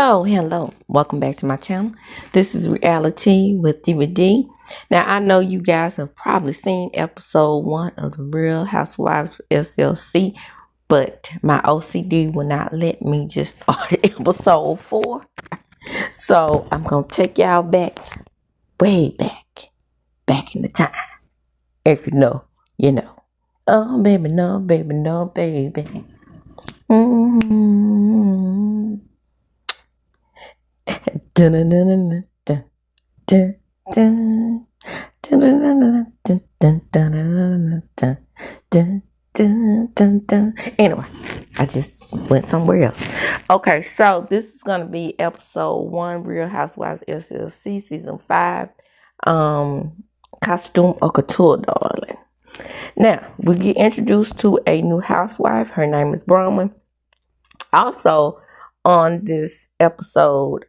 Hello. Welcome back to my channel. This is Reality with DVD. Now, I know you guys have probably seen episode 1 of the Real Housewives SLC, but my OCD will not let me just start episode 4. So, I'm going to take y'all back, way back in the time. If you know, you know. Oh, baby, no, baby, no, baby. Anyway, I just went somewhere else. Okay, so this is gonna be episode 1, Real Housewives SLC season 5. Costume or couture, darling. Now we get introduced to a new housewife. Her name is Bronwyn. Also, on this episode,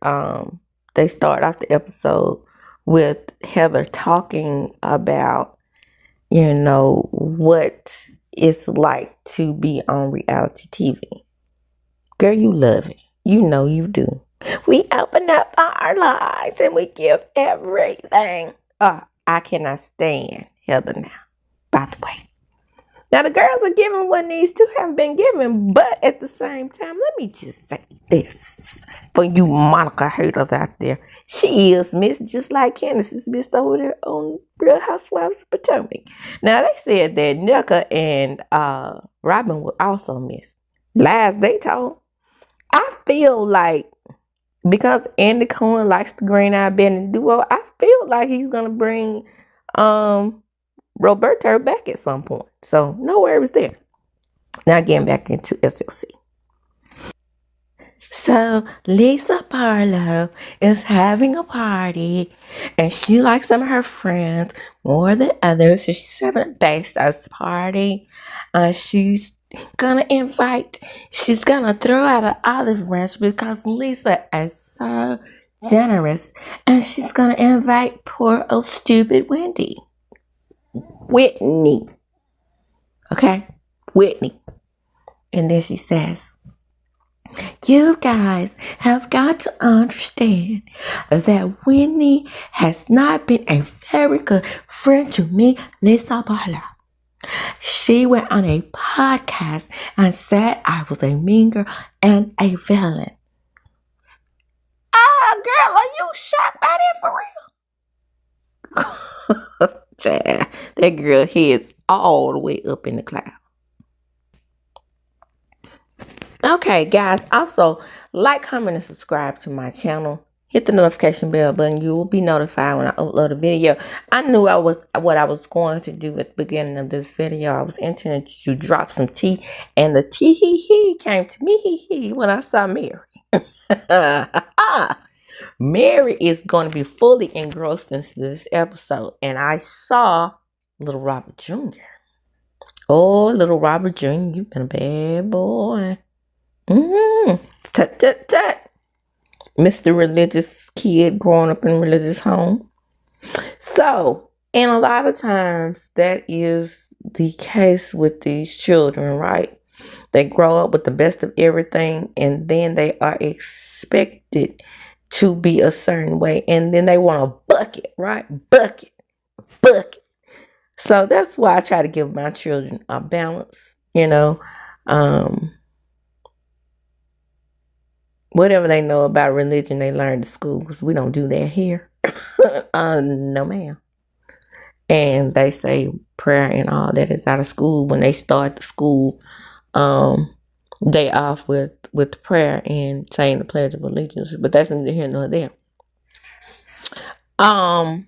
they start off the episode with Heather talking about, what it's like to be on reality TV. Girl, you love it. You know you do. We open up our lives and we give everything. I cannot stand Heather now, by the way. Now, the girls are giving what needs to have been given, but at the same time, let me just say this for you Monica haters out there. She is missed just like Candace is missed over there on Real Housewives of Potomac. Now, they said that Nika and Robin were also missed. Last they told. I feel like, because Andy Cohen likes the Green Eye Bandit duo, I feel like he's going to bring Roberto back at some point. So no worries there. Now getting back into SLC. So Lisa Barlow is having a party and she likes some of her friends more than others. So she's having a Bezos party. She's gonna throw out an olive branch because Lisa is so generous, and she's gonna invite poor old stupid Whitney. Okay? Whitney. And then she says, you guys have got to understand that Whitney has not been a very good friend to me, Lisa Barlow. She went on a podcast and said I was a mean girl and a villain. Girl, are you shocked by that for real? That girl head's all the way up in the cloud. Okay, guys. Also, like, comment, and subscribe to my channel. Hit the notification bell button. You will be notified when I upload a video. I knew what I was going to do at the beginning of this video. I was intending to drop some tea, and the tea came to me when I saw Mary. Mary is going to be fully engrossed into this episode, and I saw little Robert Jr. Oh, little Robert Jr., you've been a bad boy. Tut. Mr. Religious kid growing up in a religious home. So, and a lot of times that is the case with these children, right? They grow up with the best of everything, and then they are expected to be a certain way, and then they want a bucket, right? Bucket. So that's why I try to give my children a balance, whatever they know about religion, they learn to school, because we don't do that here. No, ma'am. And they say prayer and all that is out of school when they start the school day off with the prayer and saying the Pledge of Allegiance. But that's neither here nor there. I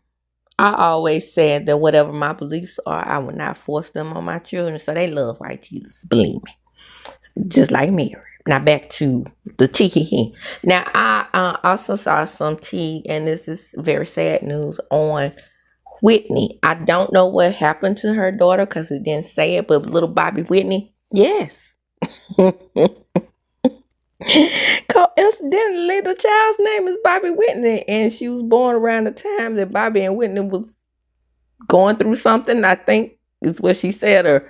always said that whatever my beliefs are, I will not force them on my children. So they love white Jesus, believe me. Just like Mary. Now back to the tea. Now I also saw some tea, and this is very sad news on Whitney. I don't know what happened to her daughter because it didn't say it, but little Bobby Whitney, yes. Incidentally, the child's name is Bobby Whitney, and she was born around the time that Bobby and Whitney was going through something, I think is what she said, or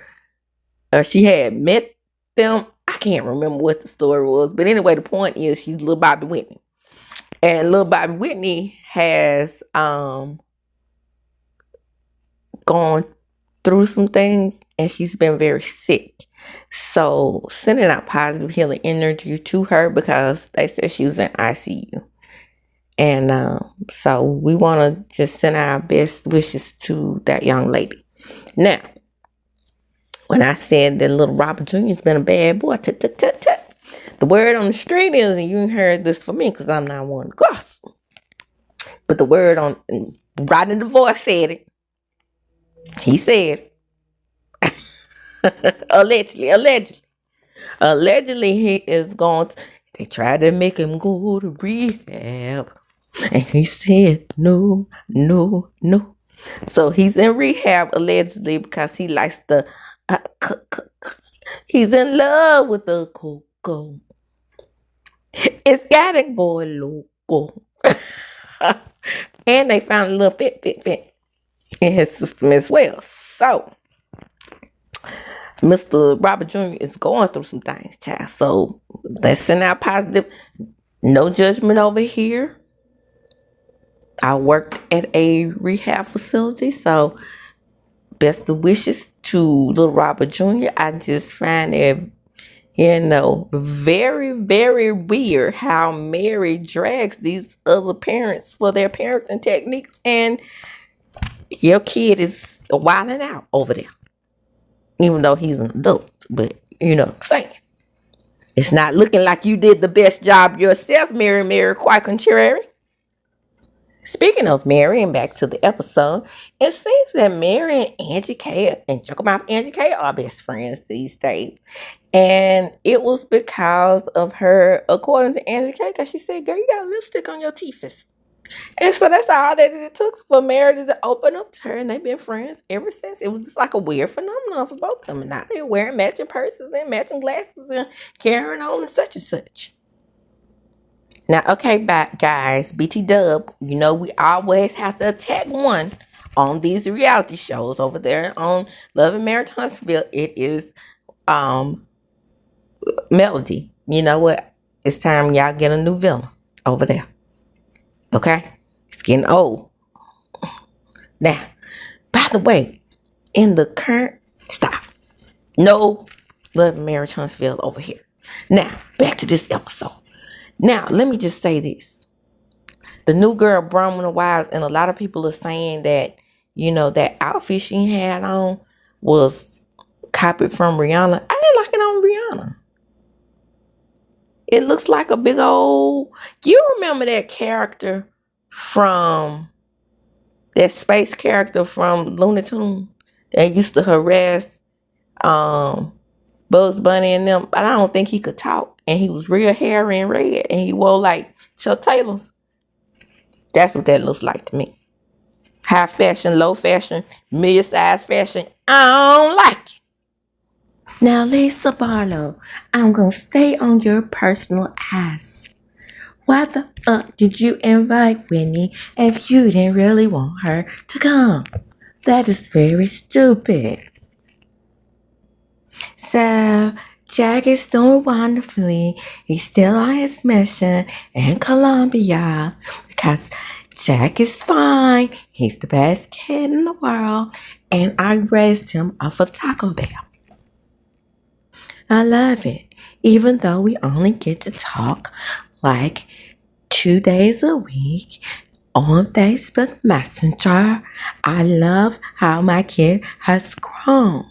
she had met them. I can't remember what the story was, but anyway, the point is she's little Bobby Whitney. And little Bobby Whitney has gone through some things, and she's been very sick. So sending out positive healing energy to her, because they said she was in ICU. And so we want to just send our best wishes to that young lady. Now, when I said that little Robert Jr. has been a bad boy, the word on the street is, and you ain't heard this from me because I'm not one to gossip, but the word on Rodney DeVore said it. He said, allegedly, he is going to, they tried to make him go to rehab, and he said no. So he's in rehab allegedly because he likes the he's in love with the cocoa. It's got it going loco. And they found a little fit in his system as well. So Mr. Robert Jr. is going through some things, child. So let's send out positive. No judgment over here. I worked at a rehab facility, so best of wishes to little Robert Jr. I just find it, very, very weird how Mary drags these other parents for their parenting techniques, and your kid is wilding out over there. Even though he's an adult, but you know what I'm saying. It's not looking like you did the best job yourself, Mary, quite contrary. Speaking of Mary, and back to the episode, it seems that Mary and Angie K and Juggermouth Angie K are best friends these days. And it was because of her, according to Angie K, because she said, girl, you got lipstick on your teeth. And so that's all that it took for Mary to open up to her, and they've been friends ever since. It was just like a weird phenomenon for both of them. And now they're wearing matching purses and matching glasses and carrying on and such and such. Now, okay, back guys, BT Dub, we always have to attack one on these reality shows over there on Love and Marriage Huntsville. It is Melody. You know what? It's time y'all get a new villain over there. Okay? It's getting old. Now, by the way, in the current, stop. No Love and Marriage Huntsville over here. Now, back to this episode. Now, let me just say this. The new girl, Brahmana Wives, and a lot of people are saying that, that outfit she had on was copied from Rihanna. I didn't like it on Rihanna. It looks like a big old... You remember that character from... That space character from Looney Tunes that used to harass Bugs Bunny and them, but I don't think he could talk, and he was real hairy and red, and he wore like Chuck Taylors. That's what that looks like to me. High fashion, low fashion, mid-size fashion. I don't like it. Now, Lisa Barlow, I'm gonna stay on your personal ass. Why the did you invite Whitney if you didn't really want her to come? That is very stupid. So, Jack is doing wonderfully. He's still on his mission in Colombia because Jack is fine. He's the best kid in the world, and I raised him off of Taco Bell. I love it, even though we only get to talk like 2 days a week on Facebook Messenger. I love how my kid has grown.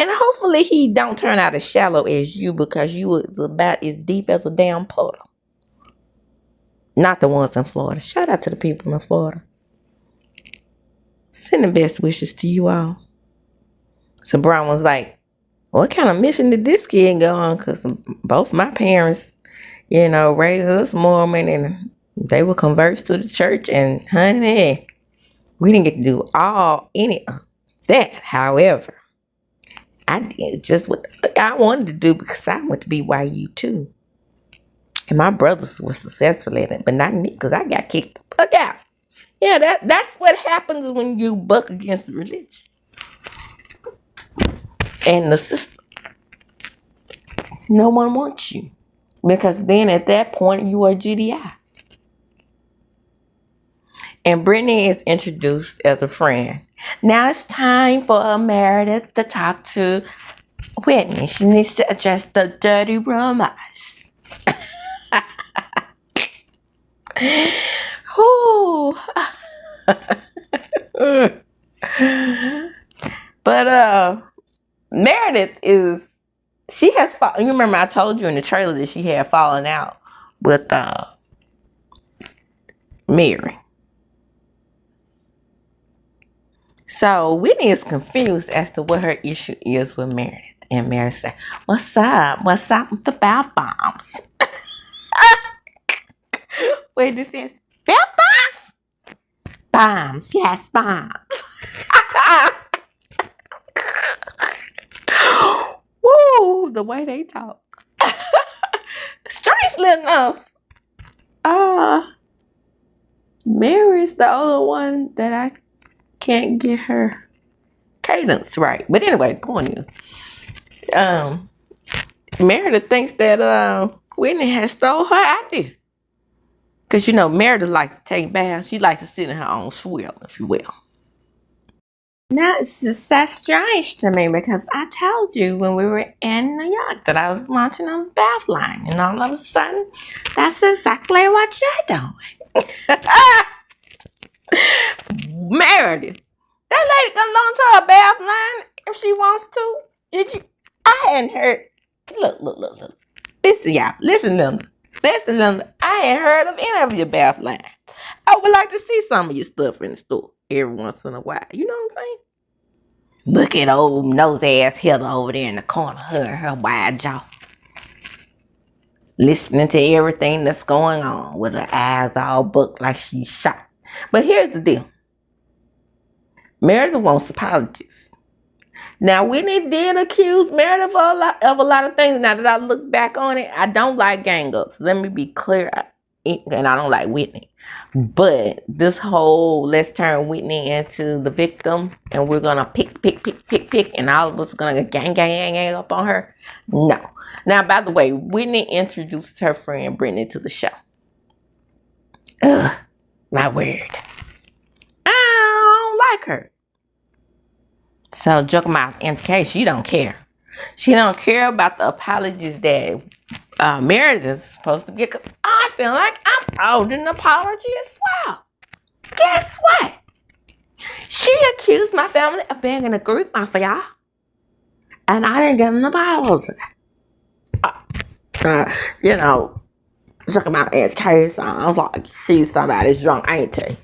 And hopefully he don't turn out as shallow as you, because you was about as deep as a damn puddle. Not the ones in Florida. Shout out to the people in Florida. Sending best wishes to you all. So Brown was like, what kind of mission did this kid go on? Because both my parents, raised us Mormon, and they would converse to the church, and honey, we didn't get to do any of that. However, I did just what I wanted to do because I went to BYU too. And my brothers were successful at it, but not me, because I got kicked the fuck out. Yeah, that's what happens when you buck against religion and the system. No one wants you, because then at that point you are GDI. And Brittany is introduced as a friend. Now it's time for Meredith to talk to Whitney. She needs to address the dirty rumors. But Meredith is, she has, you remember I told you in the trailer that she had fallen out with Mary. So Whitney is confused as to what her issue is with Meredith. And Meredith said, "What's up? What's up with the bath bombs?" Whitney says, "Bath bombs? Bombs, yes, bombs." Woo, the way they talk. Strangely enough, Mary's the only one that I can't get her cadence right. But anyway, point is, Meredith thinks that Whitney has stole her idea. Because, you know, Meredith likes to take baths. She likes to sit in her own swill, if you will. Now, it's just that strange to me because I told you when we were in New York that I was launching a bath line. And all of a sudden, that's exactly what you're doing. Meredith, that lady can launch her a bath line if she wants to. Did you? I hadn't heard. Look. Listen, y'all. Listen, Linda. I hadn't heard of any of your bath lines. I would like to see some of your stuff in the store every once in a while. You know what I'm saying? Look at old nose-ass Heather over there in the corner, her wide jaw. Listening to everything that's going on with her eyes all booked like she's shot. But here's the deal. Meredith wants apologies. Now, Whitney did accuse Meredith of a lot of things. Now that I look back on it, I don't like gang-ups. Let me be clear. And I don't like Whitney. But this whole let's turn Whitney into the victim and we're going to pick and all of us are going to gang up on her. No. Now, by the way, Whitney introduced her friend Brittany to the show. Ugh, my word. I don't like her. So, joke about MK, she don't care. She don't care about the apologies that Meredith is supposed to get. Because I feel like I'm owed an apology as well. Guess what? She accused my family of being in a group mafia. And I didn't get an apology. You know, joke about MK sounds like she's somebody's drunk auntie.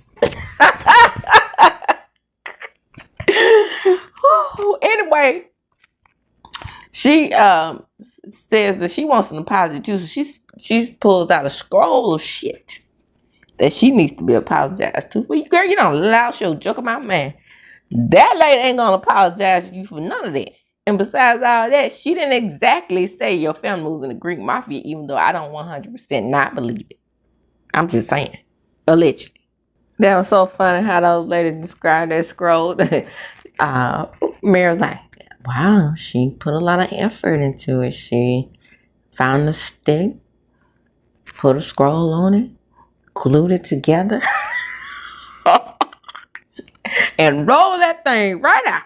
Anyway, she says that she wants an apology too. So she's pulled out a scroll of shit that she needs to be apologized to. For. Girl, you don't allow your joke about man. That lady ain't gonna apologize to you for none of that. And besides all that, she didn't exactly say your family was in the Greek mafia, even though I don't 100% not believe it. I'm just saying, allegedly. That was so funny how those ladies described that scroll. Mary's like, wow, she put a lot of effort into it. She found a stick, put a scroll on it, glued it together, and rolled that thing right out.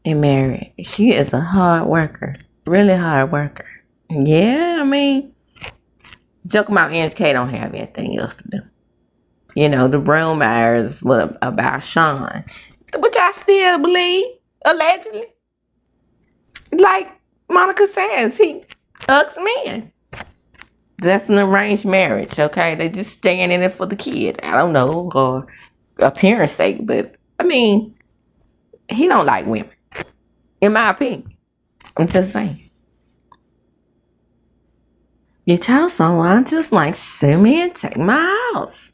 And Mary, she is a hard worker, really hard worker. Yeah, I mean, joke about NHK don't have anything else to do. You know, the rumors about Sean, which I still believe, allegedly. Like Monica says, he fucks men. That's an arranged marriage, okay? They just staying in it for the kid. I don't know, or appearance sake, but I mean, he don't like women, in my opinion. I'm just saying. You tell someone just like sue me and take my house.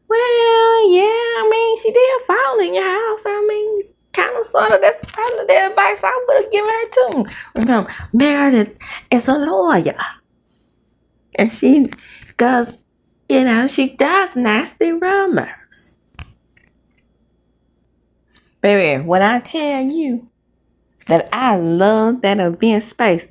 Well, yeah, I mean, she did fall in your house. I mean, kind of, sort of, that's probably the advice I would have given her too. Remember, Meredith is a lawyer. And she does, you know, she does nasty rumors. Baby, when I tell you that I love that event space,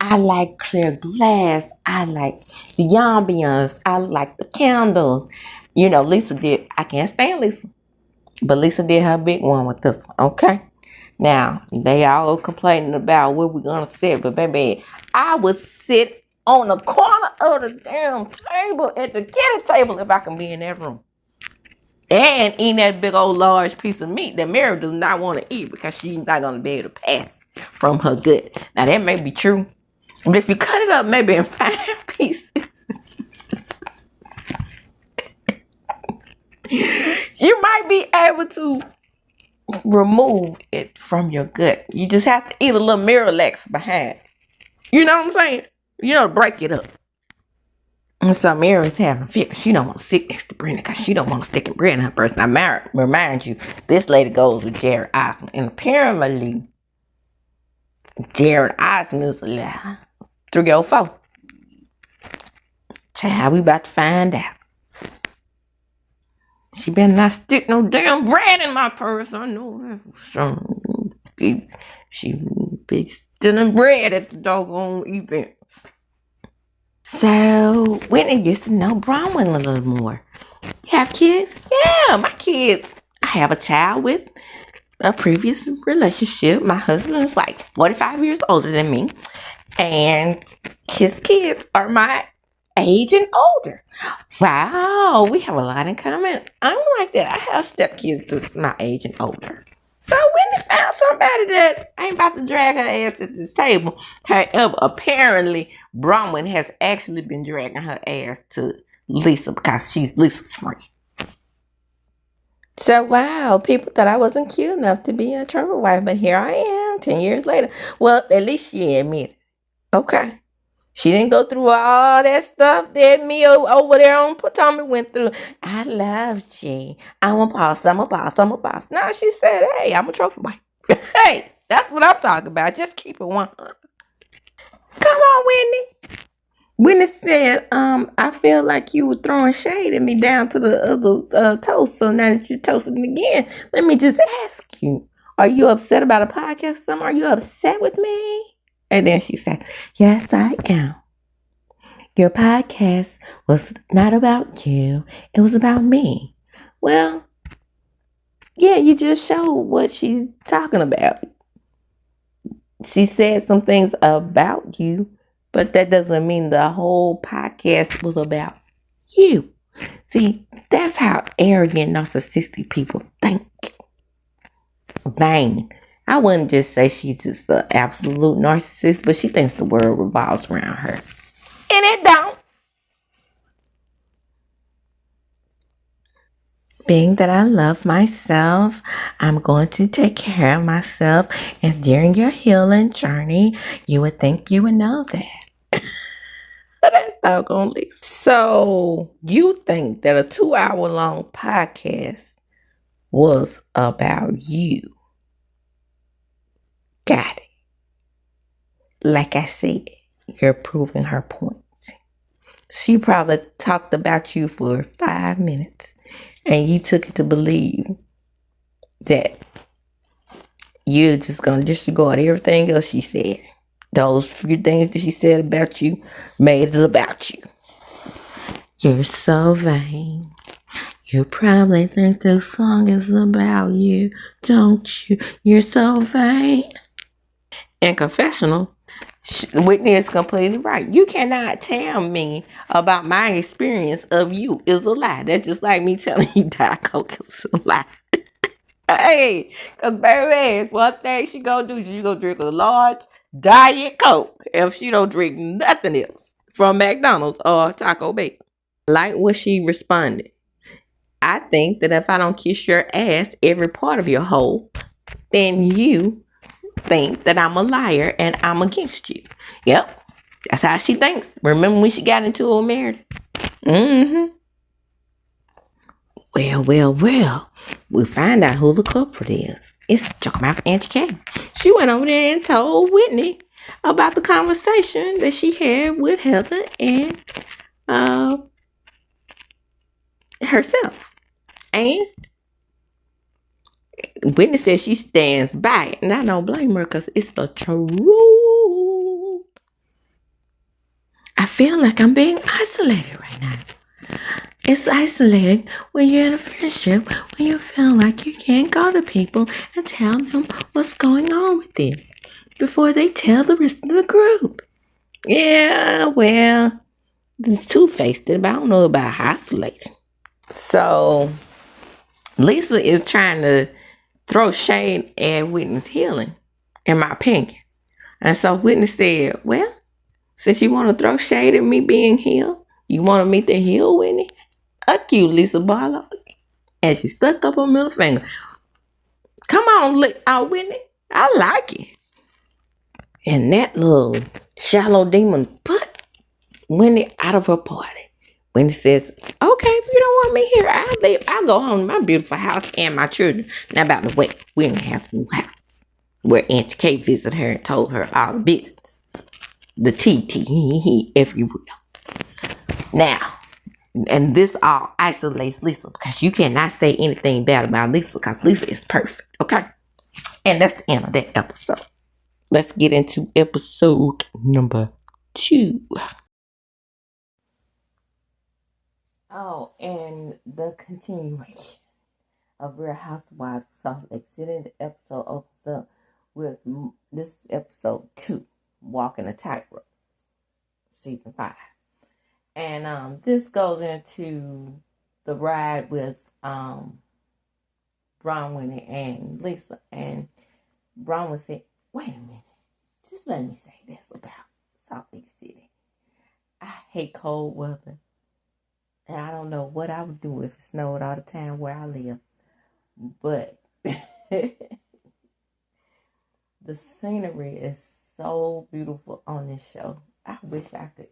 I like clear glass. I like the ambiance. I like the candles. You know, Lisa did, I can't stand Lisa, but Lisa did her big one with this one, okay? Now, they all complaining about where we're going to sit, but baby, I would sit on the corner of the damn table at the kitchen table if I can be in that room. And eating that big old large piece of meat that Mary does not want to eat because she's not going to be able to pass from her gut. Now, that may be true. But if you cut it up maybe in 5 pieces, you might be able to remove it from your gut. You just have to eat a little Miralax behind. You know what I'm saying? You know, break it up. And so Mary's having a fit because she don't want to sit next to Brenda because she don't want to stick in bread in her purse. Now, remind you, this lady goes with Jared Osmond. And apparently, Jared Osmond is a 304. Child, we about to find out. She better not stick no damn bread in my purse. I know that's she be stealing bread at the doggone events. So, Whitney gets to know Bronwyn a little more. You have kids? Yeah, my kids. I have a child with a previous relationship. My husband is like 45 years older than me. And his kids are my age and older. Wow, we have a lot in common. I'm like that. I have stepkids that's my age and older. So Whitney found somebody that ain't about to drag her ass at this table. However, apparently, Bronwyn has actually been dragging her ass to Lisa because she's Lisa's friend. So, wow, people thought I wasn't cute enough to be a trophy wife, but here I am 10 years later. Well, at least she admitted. Okay. She didn't go through all that stuff that me over there on Potomac went through. I love G. I'm a boss. No, she said, hey, I'm a trophy wife. Hey, that's what I'm talking about. Just keep it 100. Come on, Whitney. Whitney said, I feel like you were throwing shade at me down to the other toast. So now that you're toasting again, let me just ask you, are you upset about a podcast or something? Are you upset with me? And then she said, yes, I am. Your podcast was not about you. It was about me. Well, yeah, you just showed what she's talking about. She said some things about you, but that doesn't mean the whole podcast was about you. See, that's how arrogant, narcissistic people think. Vain. I wouldn't just say she's just an absolute narcissist, but she thinks the world revolves around her. And it don't. Being that I love myself, I'm going to take care of myself. And during your healing journey, you would think you would know that. That doggone Lisa. So, you think that a 2-hour-long podcast was about you. Got it. Like I said, you're proving her point. She probably talked about you for 5 minutes and you took it to believe that you're just going to disregard everything else she said. Those few things that she said about you made it about you. You're so vain. You probably think this song is about you, don't you? You're so vain. In confessional, Whitney is completely right. You cannot tell me about my experience of you is a lie. That's just like me telling you Diet Coke is a lie. Hey, because baby, one thing she gonna do, she gonna drink a large Diet Coke if she don't drink nothing else from McDonald's or Taco Bell. Like what she responded. I think that if I don't kiss your ass every part of your hole, then you think that I'm a liar and I'm against you. Yep. That's how she thinks. Remember when she got into a marriage? Well. We find out who the culprit is. It's Chocolate Auntie K. She went over there and told Whitney about the conversation that she had with Heather and herself. And Whitney says she stands by it. And I don't blame her because it's the truth. I feel like I'm being isolated right now. It's isolating when you're in a friendship, when you feel like you can't go to people and tell them what's going on with you before they tell the rest of the group. Yeah, well, it's two-faced, but I don't know about isolating. So, Lisa is trying to throw shade at Whitney's healing, in my opinion. And so Whitney said, well, since you want to throw shade at me being healed, you want me to heal Whitney? Fuck you, Lisa Barlow. And she stuck up her middle finger. Come on, Whitney. I like it. And that little shallow demon put Whitney out of her party. Whitney says, okay, if you don't want me here, I'll leave. I'll go home to my beautiful house and my children. Now, by the way, Whitney has a new house where Auntie Kay visited her and told her all the business. The TT, if you will. Now, and this all isolates Lisa because you cannot say anything bad about Lisa because Lisa is perfect, okay? And that's the end of that episode. Let's get into episode number 2. Oh, and the continuation of Real Housewives of Salt Lake City. The episode opens up with this is episode 2, Walking a Tightrope, season 5. And this goes into the ride with Bronwyn and Lisa. And Bronwyn said, wait a minute, just let me say this about Salt Lake City. I hate cold weather. And I don't know what I would do if it snowed all the time where I live. But the scenery is so beautiful on this show. I wish I could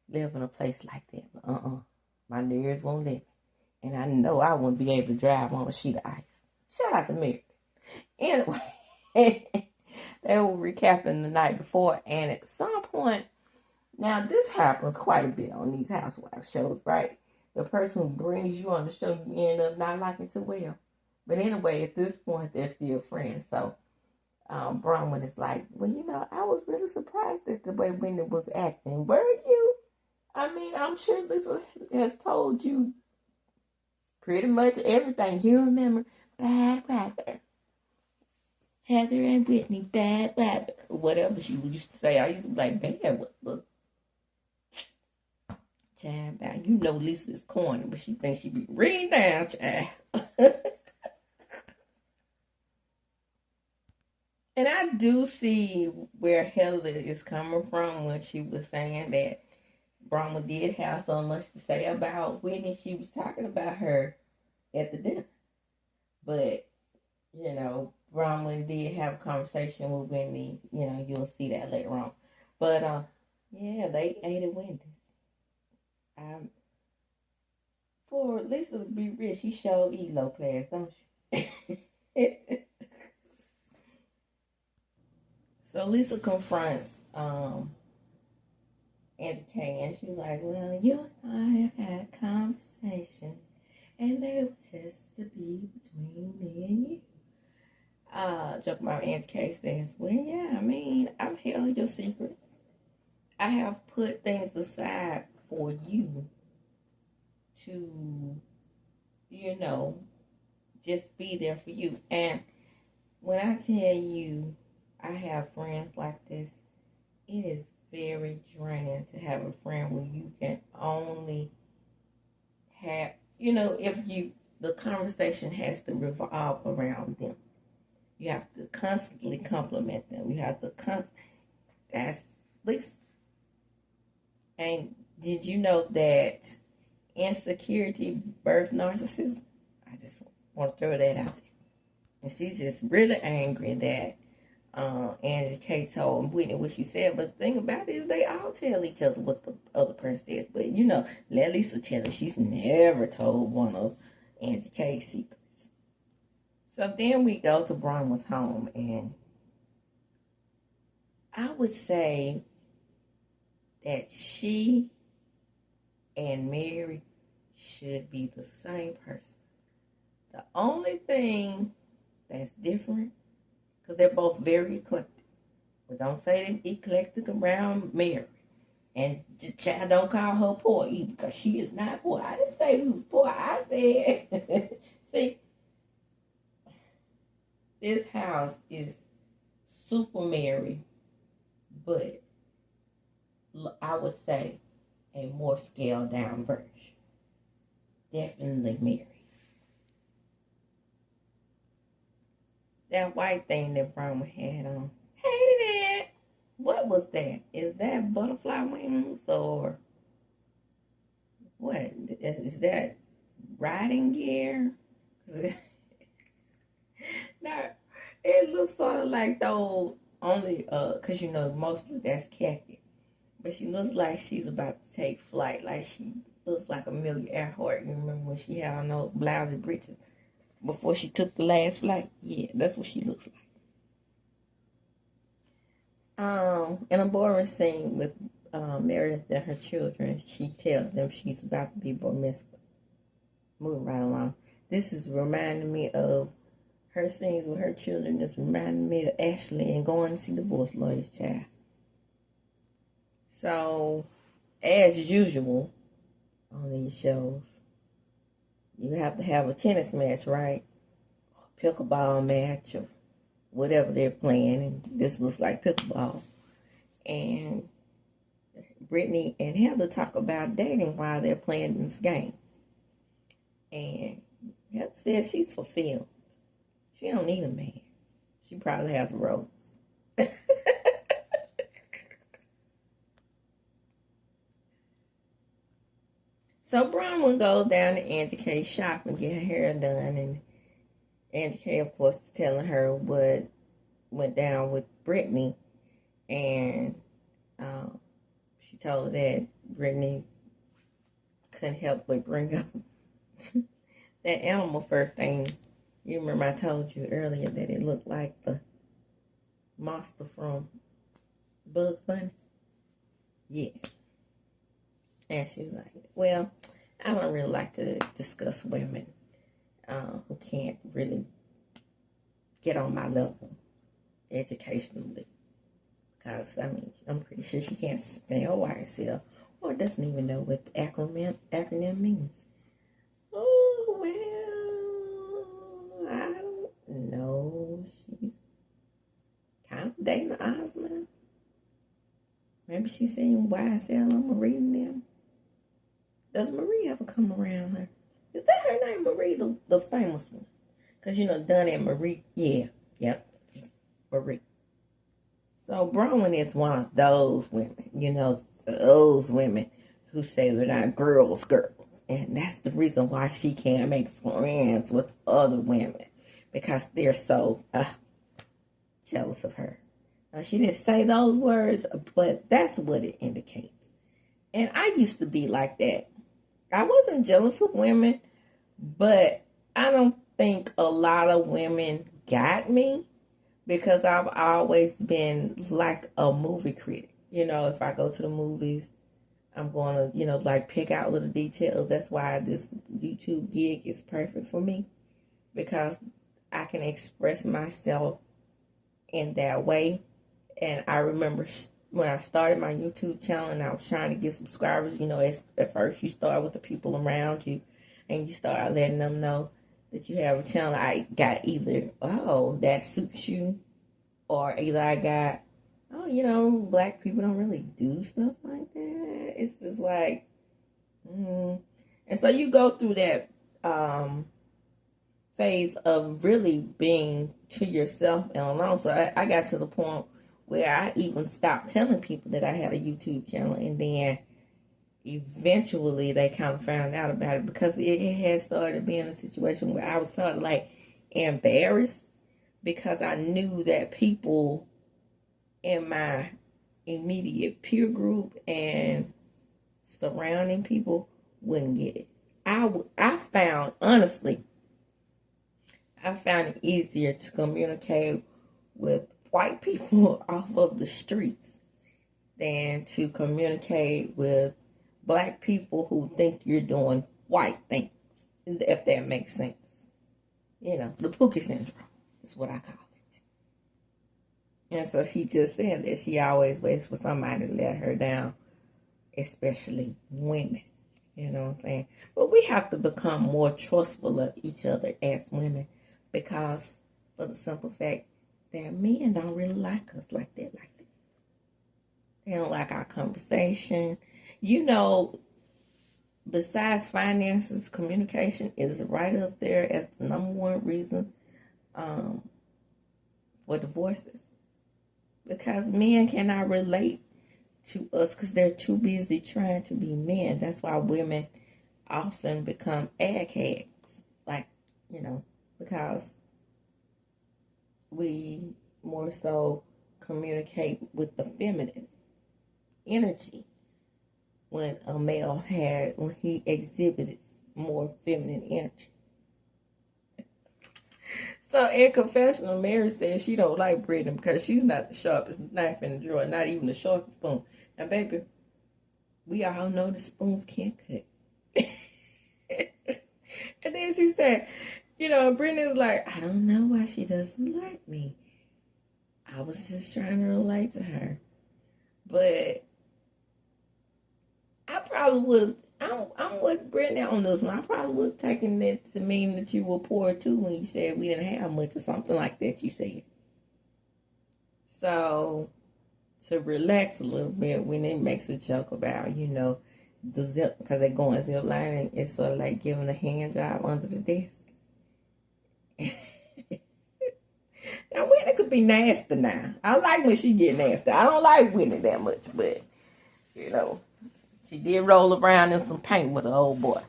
live in a place like that. But my nerves won't let me. And I know I wouldn't be able to drive on a sheet of ice. Shout out to Mary. Anyway, they were recapping the night before. And at some point, now this happens quite a bit on these housewife shows, right? The person who brings you on the show, you end up not liking too well. But anyway, at this point, they're still friends. So Bronwyn is like, well, you know, I was really surprised at the way Whitney was acting. Were you? I mean, I'm sure Lisa has told you pretty much everything. You remember, bad weather. Heather and Whitney, bad weather. Whatever she used to say. I used to be like, bad weather. Child, you know Lisa is corny, but she thinks she be reading down, child. And I do see where Heather is coming from when she was saying that Brahma did have so much to say about Whitney. She was talking about her at the dinner. But, you know, Brahma did have a conversation with Whitney. You know, you'll see that later on. But, yeah, they ate at Wendy's. For Lisa to be rich, she showed eat low class, don't she? So Lisa confronts Auntie Kay, and she's like, well, you and I have had a conversation, and they were just to be between me and you. Joke about Auntie Kay says, well, yeah, I mean, I've held your secrets. I have put things aside for you to, you know, just be there for you. And when I tell you I have friends like this, it is very draining to have a friend where you can only have, you know, the conversation has to revolve around them. You have to constantly compliment them. You have to that's least. And did you know that insecurity birth narcissism? I just want to throw that out there. And she's just really angry that Auntie Kay told Whitney what she said. But the thing about it is they all tell each other what the other person says. But, you know, let Lisa tell her she's never told one of Auntie Kay's secrets. So then we go to Bronwyn's home. And I would say that she and Mary should be the same person. The only thing that's different, because they're both very eclectic. But don't say they're eclectic around Mary. And the child don't call her poor either, because she is not poor. I didn't say we was poor. I said, see, this house is super merry, but I would say a more scaled down version. Definitely merry. That white thing that Brahma had on. Hated it. What was that? Is that butterfly wings or what? Is that riding gear? No, it looks sort of like those only cause you know mostly that's khaki, but she looks like she's about to take flight. Like she looks like Amelia Earhart. You remember when she had on those blousy breeches before she took the last flight? Yeah, that's what she looks like. In a boring scene with Meredith and her children, she tells them she's about to be bar mitzvah. Moving right along. This is reminding me of her scenes with her children. It's reminding me of Ashley and going to see the divorce lawyer's child. So, as usual on these shows, you have to have a tennis match, right? Pickleball match or whatever they're playing, and this looks like pickleball. And Brittany and Heather talk about dating while they're playing this game. And Heather says she's fulfilled. She don't need a man. She probably has a rose. So Bronwyn goes down to Angie K's shop and get her hair done, and Angie K, of course, is telling her what went down with Brittany, and she told her that Brittany couldn't help but bring up that animal fur thing. You remember I told you earlier that it looked like the monster from Bugs Bunny? Yeah. And she was like, well, I don't really like to discuss women who can't really get on my level educationally. Because, I mean, I'm pretty sure she can't spell YSL or doesn't even know what the acronym means. Oh, well, I don't know. She's kind of dating the Osmond. Maybe she's saying YSL on Marie and them. Does Marie ever come around her? Is that her name, Marie, the famous one? Because, you know, Dunn and Marie, yeah, yep, Marie. So Bronwyn is one of those women, you know, those women who say they're not girls. And that's the reason why she can't make friends with other women. Because they're so jealous of her. Now, she didn't say those words, but that's what it indicates. And I used to be like that. I wasn't jealous of women, but I don't think a lot of women got me because I've always been like a movie critic. You know, if I go to the movies, I'm going to, you know, like pick out little details. That's why this YouTube gig is perfect for me, because I can express myself in that way. And I remember when I started my YouTube channel and I was trying to get subscribers, you know, at first you start with the people around you and you start letting them know that you have a channel. I got either, oh, that suits you, or either I got, oh, you know, black people don't really do stuff like that. It's just like, and so you go through that phase of really being to yourself and alone. So I got to the point where I even stopped telling people that I had a YouTube channel, and then eventually they kind of found out about it because it had started being a situation where I was sort of like embarrassed because I knew that people in my immediate peer group and surrounding people wouldn't get it. I found, honestly, I found it easier to communicate with white people off of the streets than to communicate with black people who think you're doing white things, if that makes sense. You know, the Pookie syndrome is what I call it. And so she just said that she always waits for somebody to let her down especially women. You know what I'm saying? But we have to become more trustful of each other as women, because for the simple fact that men don't really like us like that. They don't like our conversation. You know, besides finances, communication is right up there as the number one reason for divorces. Because men cannot relate to us because they're too busy trying to be men. That's why women often become eggheads. Like, because we more so communicate with the feminine energy when he exhibited more feminine energy. So in confessional, Mary says she don't like Brittany because she's not the sharpest knife in the drawer, not even the sharpest spoon. Now, baby, we all know the spoons can't cut. And then she said, Brittany was like, I don't know why she doesn't like me. I was just trying to relate to her. But I probably would have, I'm with Brittany on this one. I probably would have taken that to mean that you were poor too when you said we didn't have much or something like that you said. So, to relax a little bit when it makes a joke about, the zip, because they're going zip lining, it's sort of like giving a hand job under the desk. Now, Whitney could be nasty now. I like when she get nasty. I don't like Whitney that much, but, she did roll around in some paint with an old boy.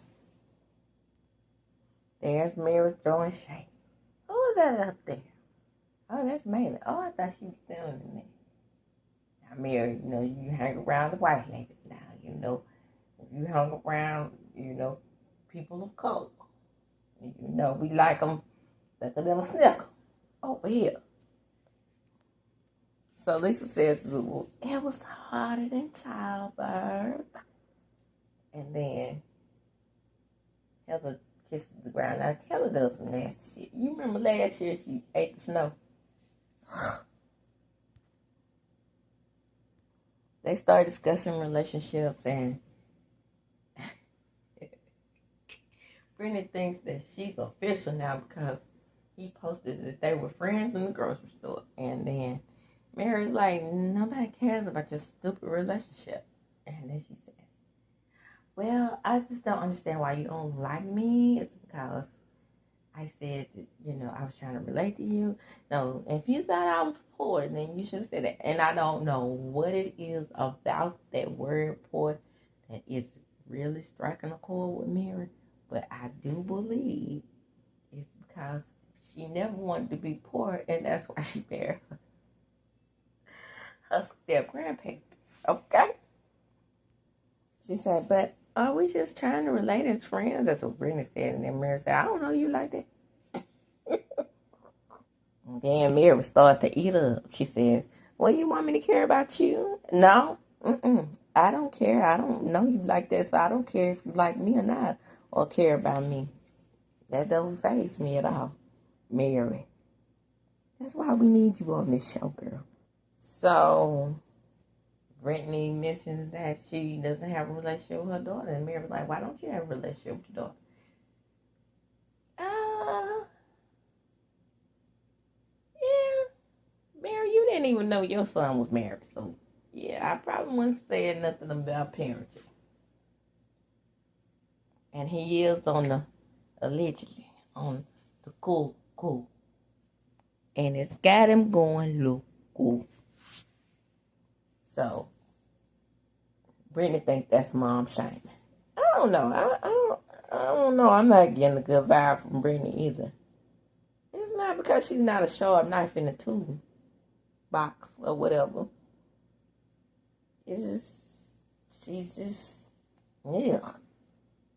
There's Mary throwing shade. Who is that up there? Oh, that's Mary. Oh, I thought she was still in there. Now, Mary, you hang around the white ladies now, If you hung around, people of color, we like them, look at them snicker over here. So Lisa says, it was harder than childbirth. And then Heather kisses the ground. Now, Heather does some nasty shit. You remember last year she ate the snow? They start discussing relationships, and Brittany thinks that she's official now because he posted that they were friends in the grocery store. And then Mary's like, nobody cares about your stupid relationship. And then she said, well, I just don't understand why you don't like me. It's because I said that, I was trying to relate to you. No, if you thought I was poor, then you should have said that. And I don't know what it is about that word poor that is really striking a chord with Mary. But I do believe it's because she never wanted to be poor, and that's why she married her step-grandparent. Okay? She said, but are we just trying to relate as friends? That's what Brittany said. And then Mary said, I don't know you like that. And then Mary starts to eat up. She says, well, you want me to care about you? No. I don't care. I don't know you like that, so I don't care if you like me or not, or care about me. That doesn't faze me at all, Mary. That's why we need you on this show, girl. So Brittany mentions that she doesn't have a relationship with her daughter. And Mary's like, why don't you have a relationship with your daughter? Yeah. Mary, you didn't even know your son was married. So, yeah, I probably wouldn't say nothing about parenting. And he is allegedly on the cool. And it's got him going local. So, Brittany thinks that's mom shaming. I don't know. I don't know. I'm not getting a good vibe from Brittany either. It's not because she's not a sharp knife in the tool box or whatever. It's just, she's just, yeah.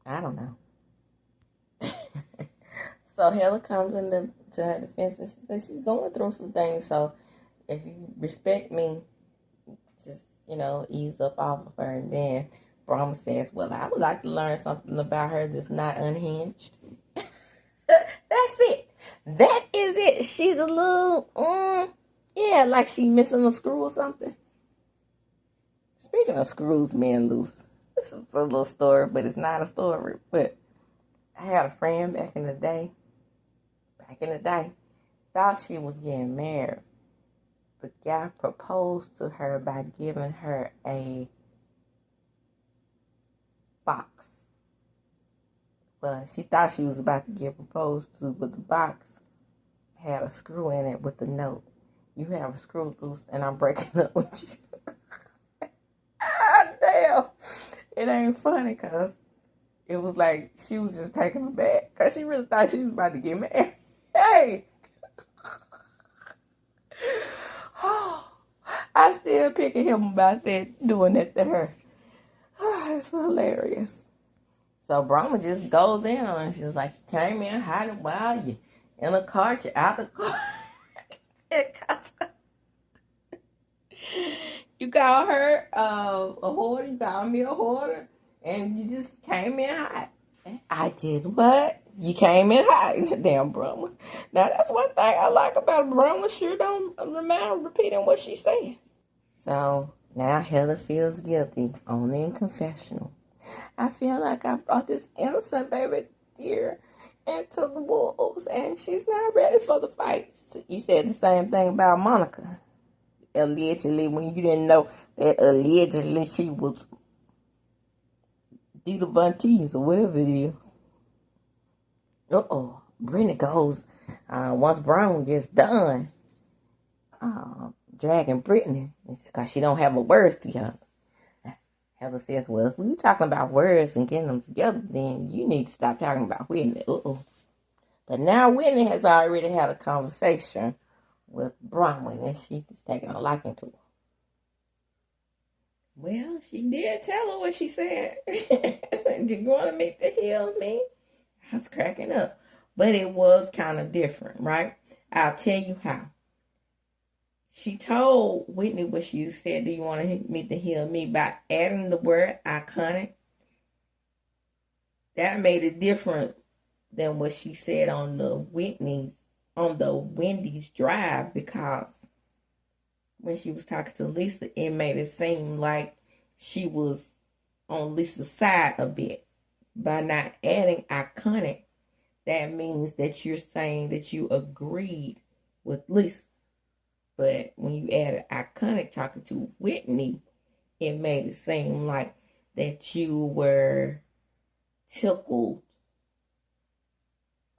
I don't know. So Heather comes to her defense and she says she's going through some things. So if you respect me, just, ease up off of her. And then Brahma says, well, I would like to learn something about her that's not unhinged. That's it. That is it. She's a little, like she's missing a screw or something. Speaking of screws being loose, this is a little story, but it's not a story. But I had a friend back in the day, thought she was getting married. The guy proposed to her by giving her a box. Well, she thought she was about to get proposed to, but the box had a screw in it with the note. You have a screw loose and I'm breaking up with you. Damn. It ain't funny because it was like she was just taking her back because she really thought she was about to get married. Hey. I still picking him about that, doing that to her. It's hilarious. So Brahma just goes in on her. She was like, you came in hiding while you in a cart, you out the car. You call her a hoarder, you called me a hoarder, and you just came in hot. I did what? You came in hot. Damn Brahma. Now that's one thing I like about Brahma. Sure don't remind repeating what she said. So now Heather feels guilty, only in confessional. I feel like I brought this innocent baby deer into the wolves, and she's not ready for the fight. You said the same thing about Monica. Allegedly, when you didn't know that allegedly she was Dita Von Teese or whatever it is. Brittany goes, once Brown gets done dragging Brittany, because she don't have a words together. Heather says, well, if we talking about words and getting them together, then you need to stop talking about Whitney. But now Whitney has already had a conversation with Bronwyn, and she's taking a liking to her. Well, she did tell her what she said. You're going to meet the hill me? I was cracking up. But it was kind of different, right? I'll tell you how. She told Whitney what she said, do you want to meet the hill me? By adding the word iconic. That made it different than what she said on the Wendy's drive, because when she was talking to Lisa, it made it seem like she was on Lisa's side a bit. By not adding iconic, that means that you're saying that you agreed with Lisa. But when you added iconic talking to Whitney, it made it seem like that you were tickled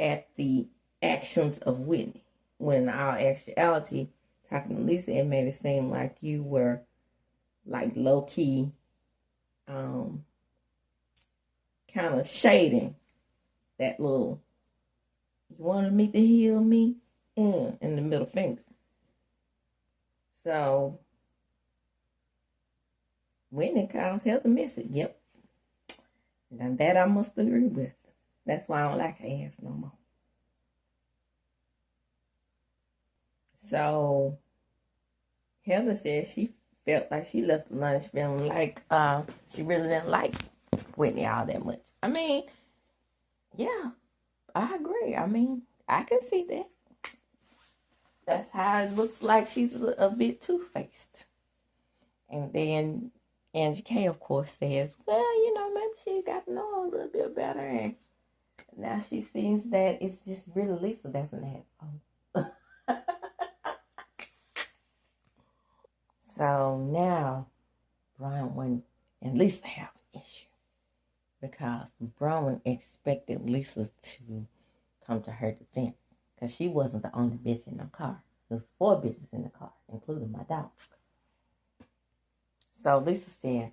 at the actions of Whitney. When in all actuality, talking to Lisa, it made it seem like you were like low-key kind of shading that little, you want to meet the heel me? In the middle finger. So, Whitney calls Heather message. Yep. Now that I must agree with. That's why I don't like her ass no more. So, Heather said she felt like she left the lunch feeling like she really didn't like Whitney all that much. I mean, yeah, I agree. I mean, I can see that. That's how it looks like she's a bit two-faced. And then Angie K, of course, says, well, maybe she got to know a little bit better. And now she sees that it's just really Lisa that's an asshole. So now Bronwyn and Lisa have an issue, because Bronwyn expected Lisa to come to her defense, because she wasn't the only bitch in the car. There was 4 bitches in the car, including my dog. So Lisa said,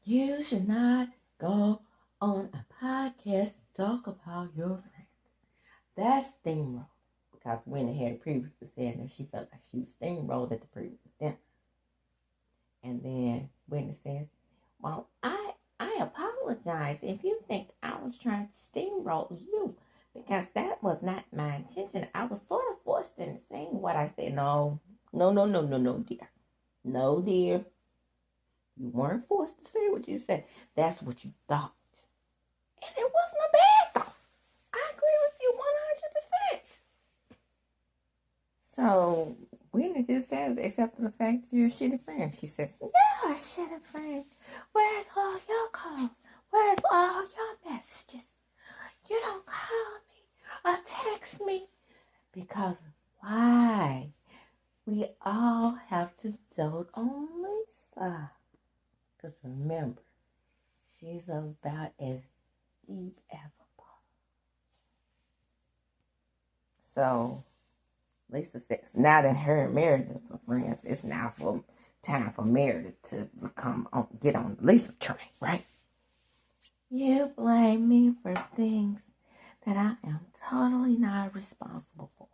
you should not go on a podcast to talk about your friends. That's steamroll. Because Whitney had previously said that she felt like she was steamrolled at the previous dinner. And then Whitney says, well, I apologize if you think I was trying to steamroll you, because that was not my intention. I was sort of forced into saying what I said. No, dear. No, dear. You weren't forced to say what you said. That's what you thought. And it wasn't a bad thought. I agree with you 100%. So Whitney just says, except for the fact that you're a shitty friend. She says, you're a shitty friend. Where's all your calls? Where's all your messages? You don't call me or text me. Because why? We all have to dote on Lisa. Because remember, she's about as deep as a ball. So, Lisa says, now that her and Meredith are friends, it's now time for Meredith to get on the Lisa train, right? You blame me for things that I am totally not responsible for.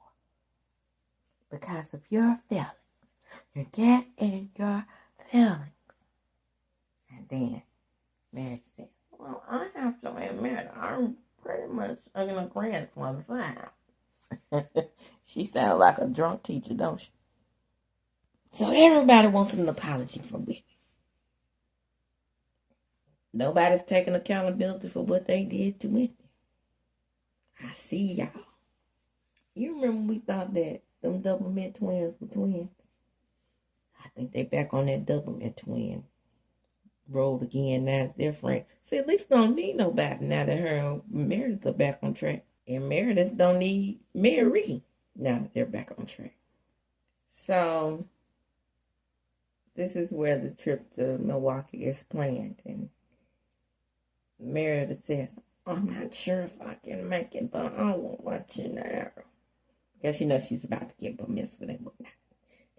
Because of your feelings. You get in your feelings. And then Meredith said, well, I have to admit, I'm pretty much in agreement with that. She sounds like a drunk teacher, don't she? So everybody wants an apology from Whitney. Nobody's taking accountability for what they did to Whitney. I see y'all. You remember we thought that them double mint twins were twins? I think they back on that double mint twin road again now. They're friends. See, at least don't need nobody now that her and Meredith are back on track. And Meredith don't need Mary now that they're back on track. So this is where the trip to Milwaukee is planned. And Meredith says, I'm not sure if I can make it, but I won't watch you now. Because you know she's about to get permissive and whatnot.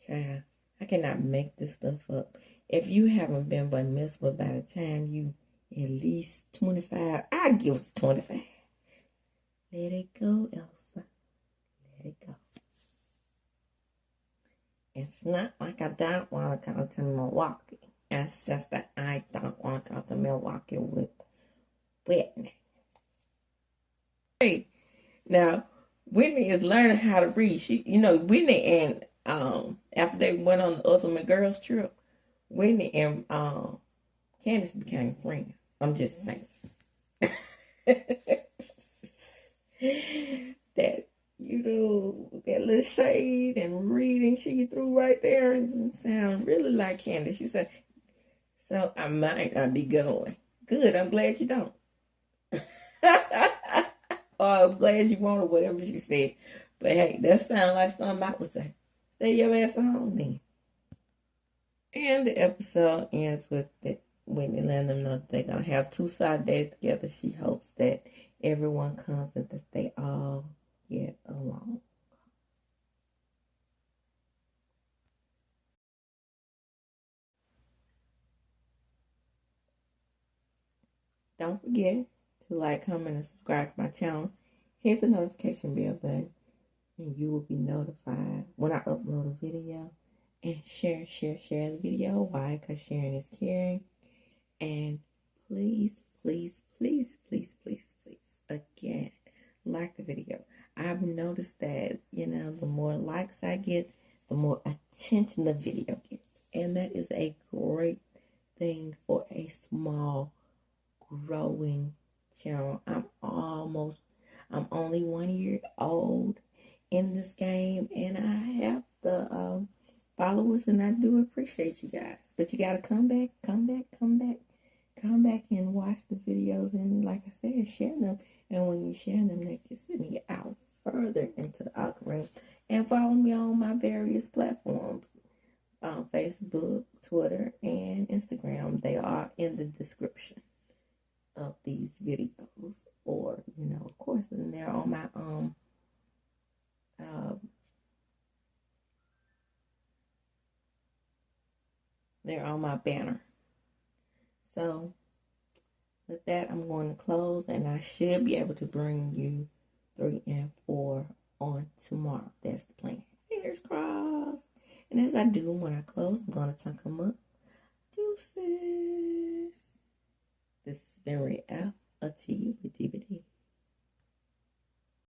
Child, I cannot make this stuff up. If you haven't been permissive by the time you at least 25, I give it 25. Let it go, Elsa. Let it go. It's not like I don't want to come to Milwaukee. It's just that I don't want to come to Milwaukee with Whitney. Hey, now Whitney is learning how to read. Whitney and after they went on the Ultimate Girls trip, Whitney and Candace became friends. I'm just saying. That, that little shade and reading she threw right there and sound really like Candace. She said, so I might not be going. Good, I'm glad you don't. Or I'm glad you won't, or whatever she said. But hey, that sounds like something I would say. Stay your ass at home then. And the episode ends with Whitney letting them know that they're going to have 2 side days together. She hopes that everyone comes and that they all get along. Don't forget to like, comment, and subscribe to my channel. Hit the notification bell button and you will be notified when I upload a video. And share the video. Why? Because sharing is caring. And please, again, like the video. I've noticed that, the more likes I get, the more attention the video gets. And that is a great thing for a small, growing channel. I'm only 1 year old in this game, and I have the followers, and I do appreciate you guys. But you gotta come back and watch the videos, and like I said, share them. And when you share them, they can send me out further into the algorithm. And follow me on my various platforms, Facebook, Twitter, and Instagram. They are in the description of these videos, or of course, and they're on my they're on my banner. So with that, I'm going to close, and I should be able to bring you 3 and 4 on tomorrow. That's the plan. Fingers crossed. And as I do when I close, I'm going to chunk them up. Deuces. This is been reality with DVD.